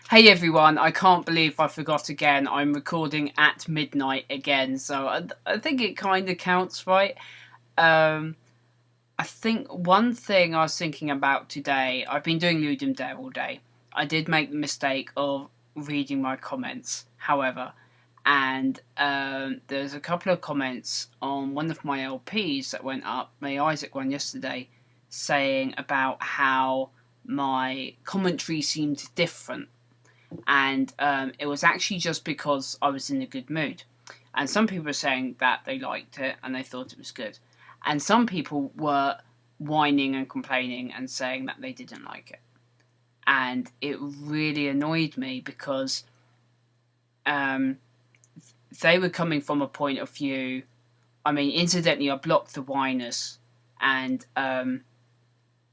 Hey everyone, I can't believe I forgot again. I'm recording at midnight again, so I think it kind of counts, right? Um, I think one thing I was thinking about today, I've been doing Ludum Dare all day. I did make the mistake of reading my comments, however, and there's a couple of comments on one of my LPs that went up, my Isaac one yesterday, saying about how my commentary seemed different, and it was actually just because I was in a good mood. And some people were saying that they liked it and they thought it was good, and some people were whining and complaining and saying that they didn't like it, and it really annoyed me because um, they were coming from a point of view. I mean, incidentally, I blocked the whiners, and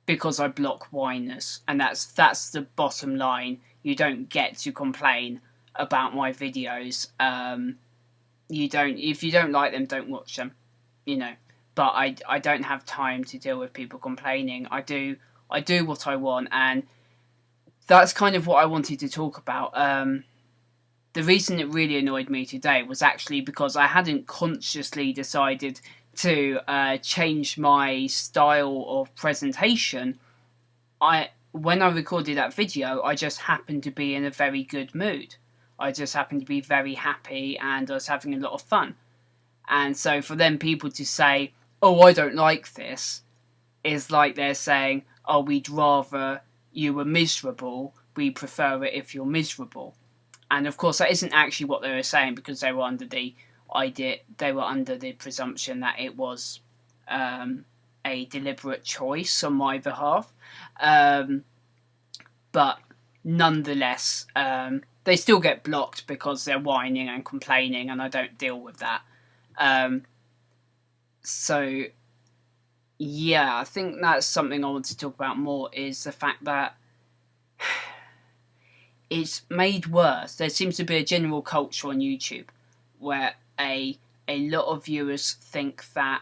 because I block whiners, and that's the bottom line. You don't get to complain about my videos. You don't, if you don't like them, don't watch them. You know, but I don't have time to deal with people complaining. I do what I want, and that's kind of what I wanted to talk about. The reason it really annoyed me today was actually because I hadn't consciously decided to change my style of presentation. When I recorded that video, I just happened to be in a very good mood. I just happened to be very happy and I was having a lot of fun. And so for them people to say, "Oh, I don't like this," is like they're saying, "Oh, we'd rather you were miserable. We prefer it if you're miserable." And of course, that isn't actually what they were saying, because they were under the presumption that it was a deliberate choice on my behalf. But nonetheless, they still get blocked because they're whining and complaining, and I don't deal with that. So, yeah, I think that's something I want to talk about more, is the fact that it's made worse. There seems to be a general culture on YouTube where a lot of viewers think that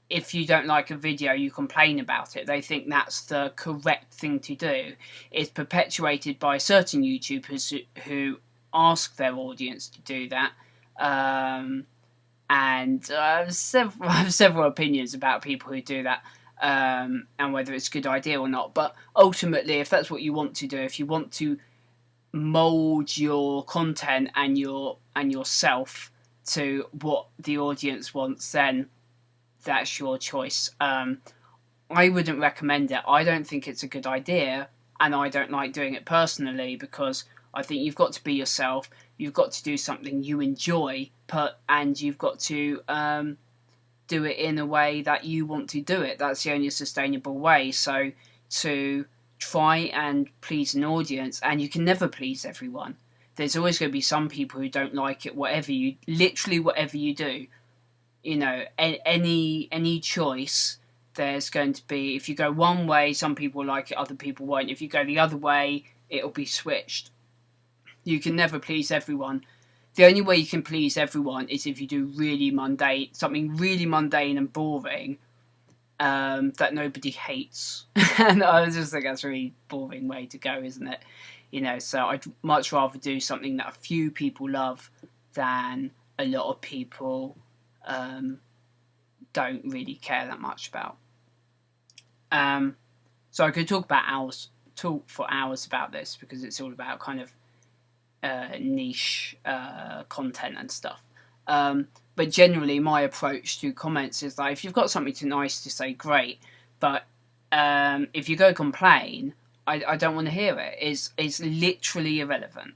if you don't like a video, you complain about it. They think that's the correct thing to do. It's perpetuated by certain YouTubers who ask their audience to do that. And I have several opinions about people who do that, and whether it's a good idea or not. But ultimately, if that's what you want to do, if you want to mold your content and yourself to what the audience wants, then that's your choice. I wouldn't recommend it. I don't think it's a good idea, and I don't like doing it personally, because I think you've got to be yourself. You've got to do something you enjoy, and you've got to do it in a way that you want to do it. That's the only sustainable way. So to try and please an audience, and you can never please everyone. There's always going to be some people who don't like it, whatever you do. You know, any choice, there's going to be, if you go one way, some people like it, other people won't. If you go the other way, it'll be switched. You can never please everyone. The only way you can please everyone is if you do something really mundane and boring, that nobody hates. And I just think that's a really boring way to go, isn't it? You know, so I'd much rather do something that a few people love than a lot of people don't really care that much about. So I could talk for hours about this, because it's all about kind of niche content and stuff. But generally, my approach to comments is like, if you've got something nice to say, great. But if you go complain, I don't want to hear it. It's literally irrelevant.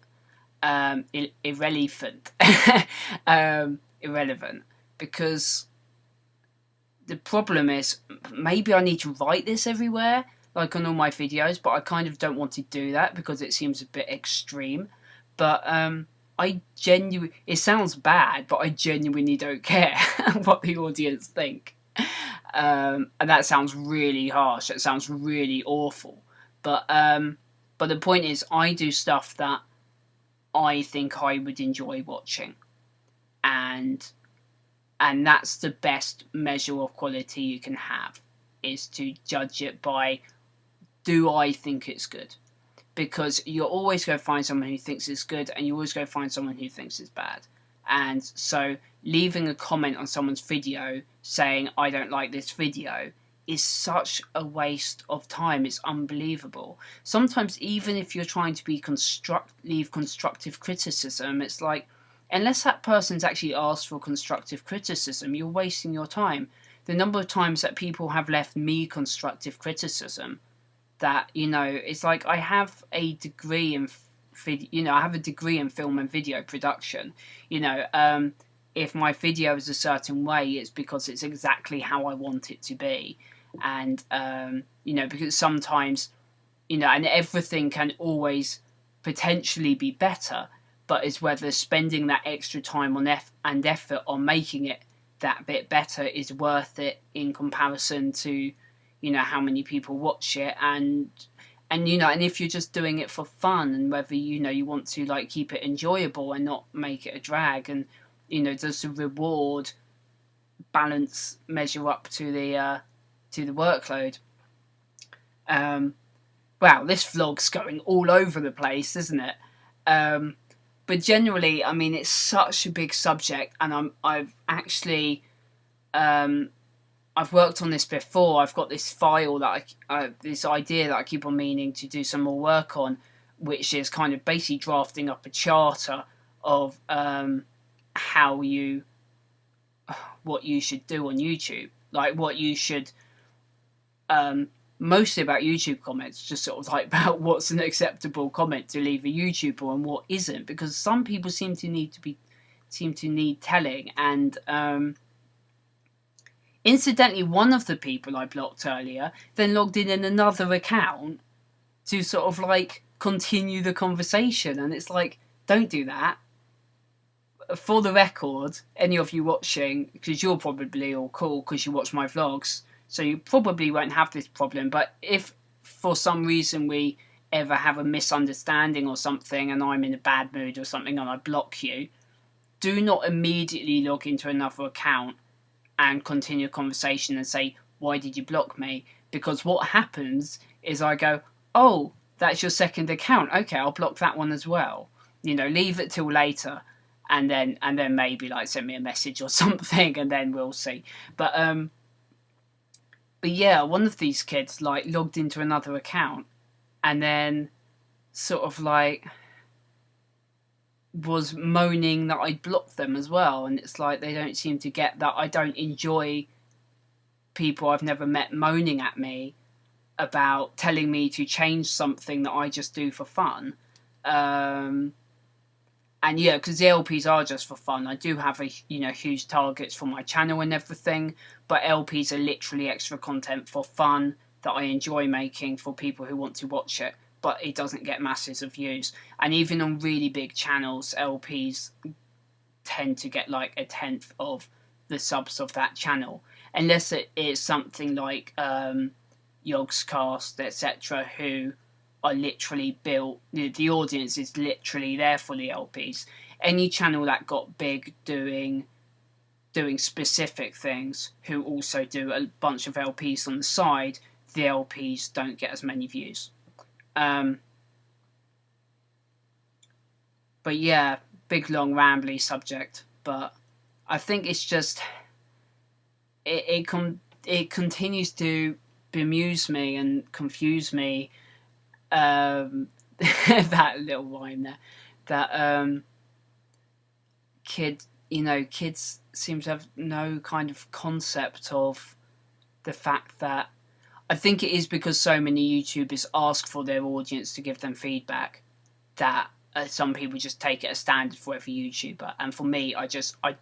Irrelevant. Because the problem is, maybe I need to write this everywhere, like on all my videos, but I kind of don't want to do that because it seems a bit extreme. But it sounds bad, but I genuinely don't care what the audience think. And that sounds really harsh. It sounds really awful. But the point is, I do stuff that I think I would enjoy watching, and that's the best measure of quality you can have, is to judge it by do I think it's good? Because you're always going to find someone who thinks it's good, and you're always going to find someone who thinks it's bad. And so leaving a comment on someone's video saying, I don't like this video, is such a waste of time. It's unbelievable. Sometimes even if you're trying to be leave constructive criticism, it's like, unless that person's actually asked for constructive criticism, you're wasting your time. The number of times that people have left me constructive criticism, that, you know, it's like, I have a degree in I have a degree in film and video production. You know, if my video is a certain way, it's because it's exactly how I want it to be. And, you know, because sometimes, you know, and everything can always potentially be better, but it's whether spending that extra time on and effort on making it that bit better is worth it in comparison to, you know, how many people watch it, and you know, and if you're just doing it for fun, and whether, you know, you want to like keep it enjoyable and not make it a drag, and, you know, does the reward balance measure up to the workload? Wow, this vlog's going all over the place, isn't it? But generally, I mean, it's such a big subject, and I've actually, I've worked on this before. I've got this file that this idea that I keep on meaning to do some more work on, which is kind of basically drafting up a charter of what you should do on YouTube, like what you should, mostly about YouTube comments, just sort of like about what's an acceptable comment to leave a YouTuber and what isn't, because some people seem to need telling. And incidentally, one of the people I blocked earlier then logged in another account to sort of like continue the conversation, and it's like, don't do that. For the record, any of you watching, because you're probably all cool because you watch my vlogs, so you probably won't have this problem, but if for some reason we ever have a misunderstanding or something, and I'm in a bad mood or something and I block you, do not immediately log into another account and continue a conversation and say, why did you block me? Because what happens is I go, oh, that's your second account, okay, I'll block that one as well. You know, leave it till later, and then maybe like send me a message or something, and then we'll see. But yeah, one of these kids like logged into another account and then sort of like was moaning that I'd blocked them as well, and it's like, they don't seem to get that I don't enjoy people I've never met moaning at me about telling me to change something that I just do for fun. And yeah, because the LPs are just for fun. I do have huge targets for my channel and everything, but LPs are literally extra content for fun that I enjoy making for people who want to watch it, but it doesn't get masses of views. And even on really big channels, LPs tend to get like 1/10 of the subs of that channel, unless it is something like Yogscast, etc., who are literally built, the audience is literally there for the LPs. Any channel that got big doing specific things, who also do a bunch of LPs on the side, the LPs don't get as many views. But yeah, big long rambly subject, but I think it's just it continues to bemuse me and confuse me. That little rhyme there, that kids seem to have no kind of concept of the fact that, I think it is because so many YouTubers ask for their audience to give them feedback, that some people just take it as standard for every YouTuber. And for me, I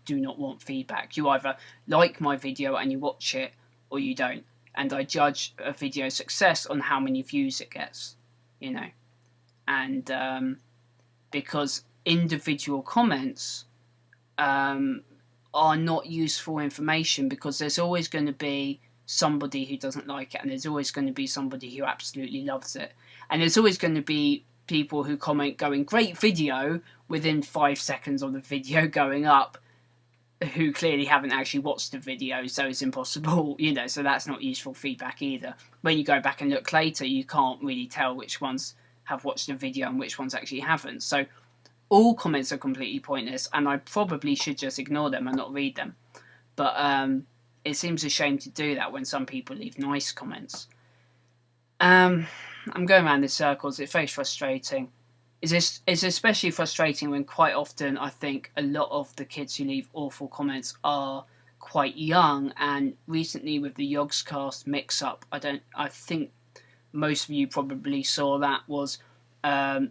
do not want feedback. You either like my video and you watch it, or you don't. And I judge a video's success on how many views it gets, and because individual comments are not useful information, because there's always going to be somebody who doesn't like it, and there's always going to be somebody who absolutely loves it, and there's always going to be people who comment going, great video, within 5 seconds of the video going up, who clearly haven't actually watched the video, so it's impossible, so that's not useful feedback either. When you go back and look later, you can't really tell which ones have watched the video and which ones actually haven't. So all comments are completely pointless, and I probably should just ignore them and not read them. But it seems a shame to do that when some people leave nice comments. I'm going around in circles. It's very frustrating. It's especially frustrating when quite often I think a lot of the kids who leave awful comments are quite young, and recently with the Yogscast mix-up, I think most of you probably saw that, was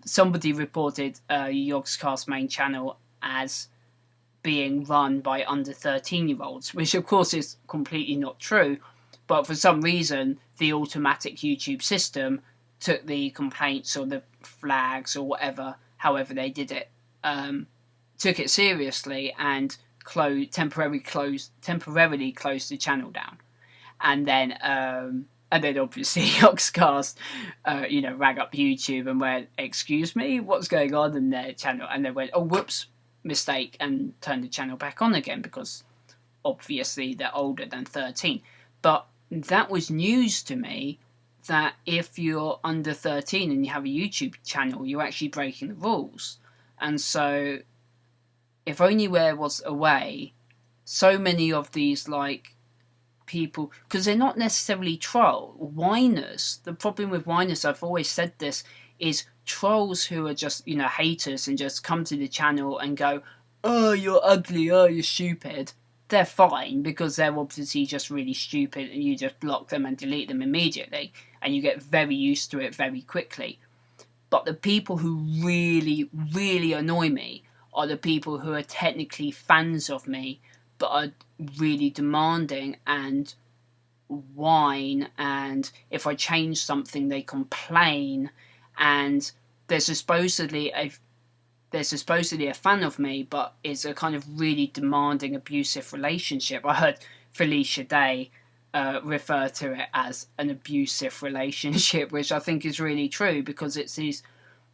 somebody reported Yogscast main channel as being run by under 13-year-olds, which of course is completely not true, but for some reason the automatic YouTube system took the complaints or the flags or whatever, however they did it, took it seriously and temporarily closed the channel down. And then obviously Yogscast, rang up YouTube and went, "Excuse me, what's going on in their channel?" And they went, "Oh, whoops, mistake," and turned the channel back on again, because obviously they're older than 13. But that was news to me, that if you're under 13 and you have a YouTube channel, you're actually breaking the rules. And so if only there was a way, so many of these people, because they're not necessarily whiners. The problem with whiners, I've always said this, is trolls who are just haters and just come to the channel and go, "Oh, you're ugly, oh, you're stupid." They're fine, because they're obviously just really stupid, and you just block them and delete them immediately, and you get very used to it very quickly. But the people who really, really annoy me are the people who are technically fans of me, but are really demanding and whine, and if I change something they complain, and there's supposedly a fan of me, but it's a kind of really demanding, abusive relationship. I heard Felicia Day refer to it as an abusive relationship, which I think is really true, because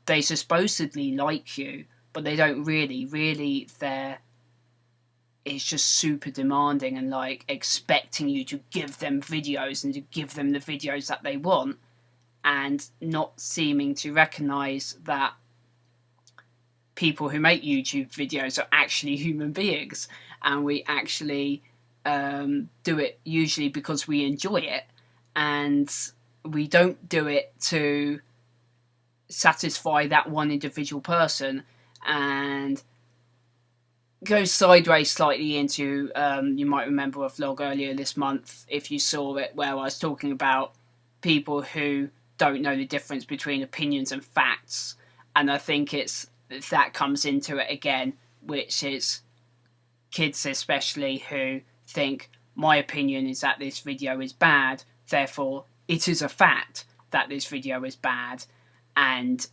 they supposedly like you, but they don't really. It's just super demanding and expecting you to give them videos and to give them the videos that they want, and not seeming to recognise that people who make YouTube videos are actually human beings, and we actually do it usually because we enjoy it, and we don't do it to satisfy that one individual person. And goes sideways slightly into, you might remember a vlog earlier this month, if you saw it, where I was talking about people who don't know the difference between opinions and facts, and I think that comes into it again, which is kids especially who think, my opinion is that this video is bad, therefore it is a fact that this video is bad, and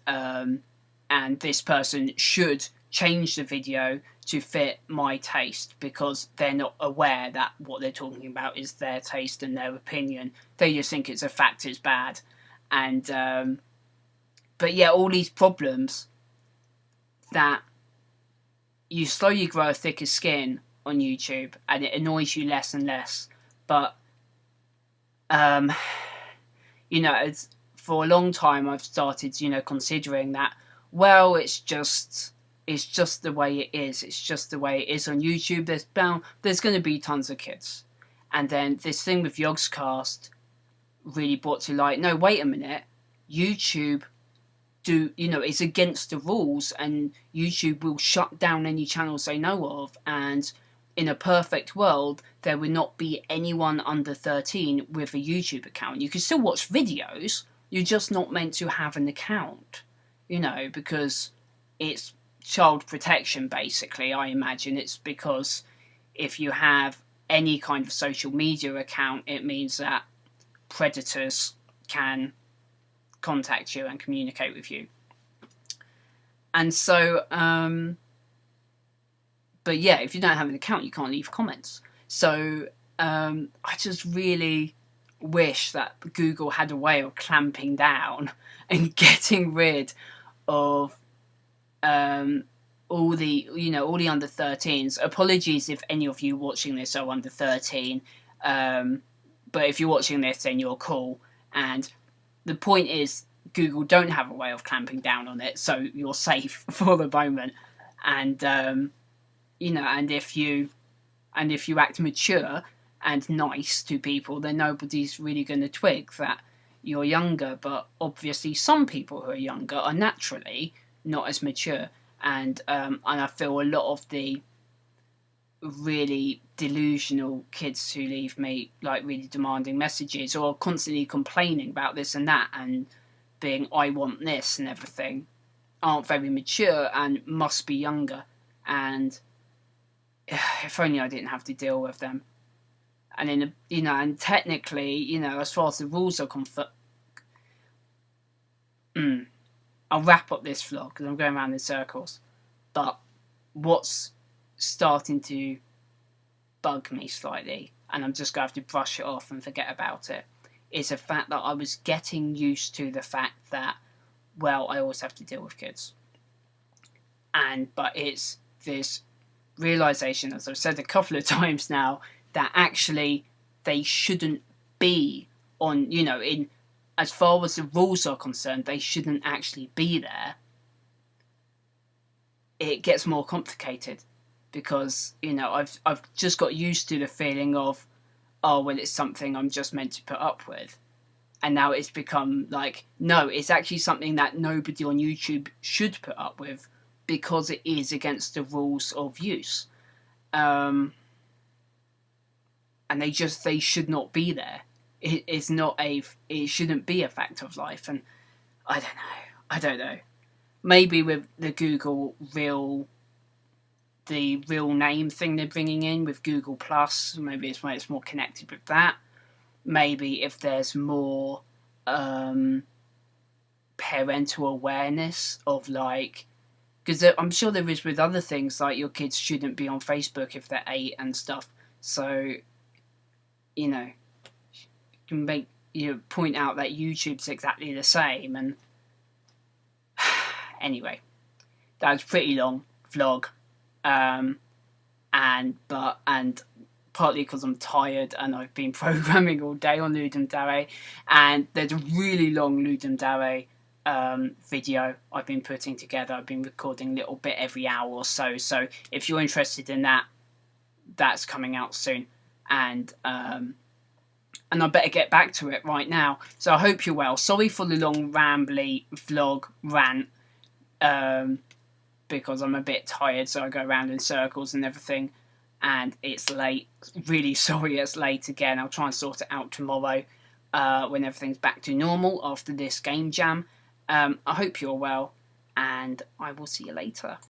this person should change the video to fit my taste, because they're not aware that what they're talking about is their taste and their opinion. They just think it's a fact, it's bad. And but yeah, all these problems that you slowly grow a thicker skin on YouTube, and it annoys you less and less. But it's, for a long time I've started considering that, well, it's just the way it is. It's just the way it is on YouTube. There's going to be tons of kids. And then this thing with Yogscast really brought to light, no, wait a minute, YouTube it's against the rules, and YouTube will shut down any channels they know of, and in a perfect world there would not be anyone under 13 with a YouTube account. You can still watch videos, you're just not meant to have an account, because it's child protection, basically. I imagine it's because if you have any kind of social media account, it means that predators can contact you and communicate with you. And so but yeah, if you don't have an account, you can't leave comments. So I just really wish that Google had a way of clamping down and getting rid of all the under 13s. Apologies if any of you watching this are under 13, but if you're watching this, then you're cool. And the point is, Google don't have a way of clamping down on it, so you're safe for the moment. And and if you act mature and nice to people, then nobody's really going to twig that you're younger. But obviously, some people who are younger are naturally not as mature, and I feel a lot of the really delusional kids who leave me like really demanding messages or constantly complaining about this and that and being I want this and everything aren't very mature and must be younger. And if only I didn't have to deal with them. And and technically, as far as the rules are concerned, I'll wrap up this vlog because I'm going around in circles. But what's starting to bug me slightly, and I'm just going to have to brush it off and forget about it, is the fact that I was getting used to the fact that, well, I always have to deal with kids. But it's this realisation, as I've said a couple of times now, that actually they shouldn't be on, in as far as the rules are concerned, they shouldn't actually be there. It gets more complicated because, I've just got used to the feeling of, oh, well, it's something I'm just meant to put up with. And now it's become like, no, it's actually something that nobody on YouTube should put up with because it is against the rules of use. And they should not be there. It shouldn't be a fact of life. And I don't know. Maybe with the Google the real name thing they're bringing in with Google Plus, maybe it's why it's more connected with that. Maybe if there's more parental awareness of because I'm sure there is with other things, like your kids shouldn't be on Facebook if they're 8 and stuff. So, you can point out that YouTube's exactly the same. And anyway, that was a pretty long vlog. And partly because I'm tired and I've been programming all day on Ludum Dare, and there's a really long Ludum Dare video I've been putting together. I've been recording a little bit every hour or so. So if you're interested in that, that's coming out soon. And I better get back to it right now. So I hope you're well. Sorry for the long rambly vlog rant. Because I'm a bit tired, so I go around in circles and everything, and it's late. Really sorry it's late again. I'll try and sort it out tomorrow when everything's back to normal after this game jam. I hope you're well, and I will see you later.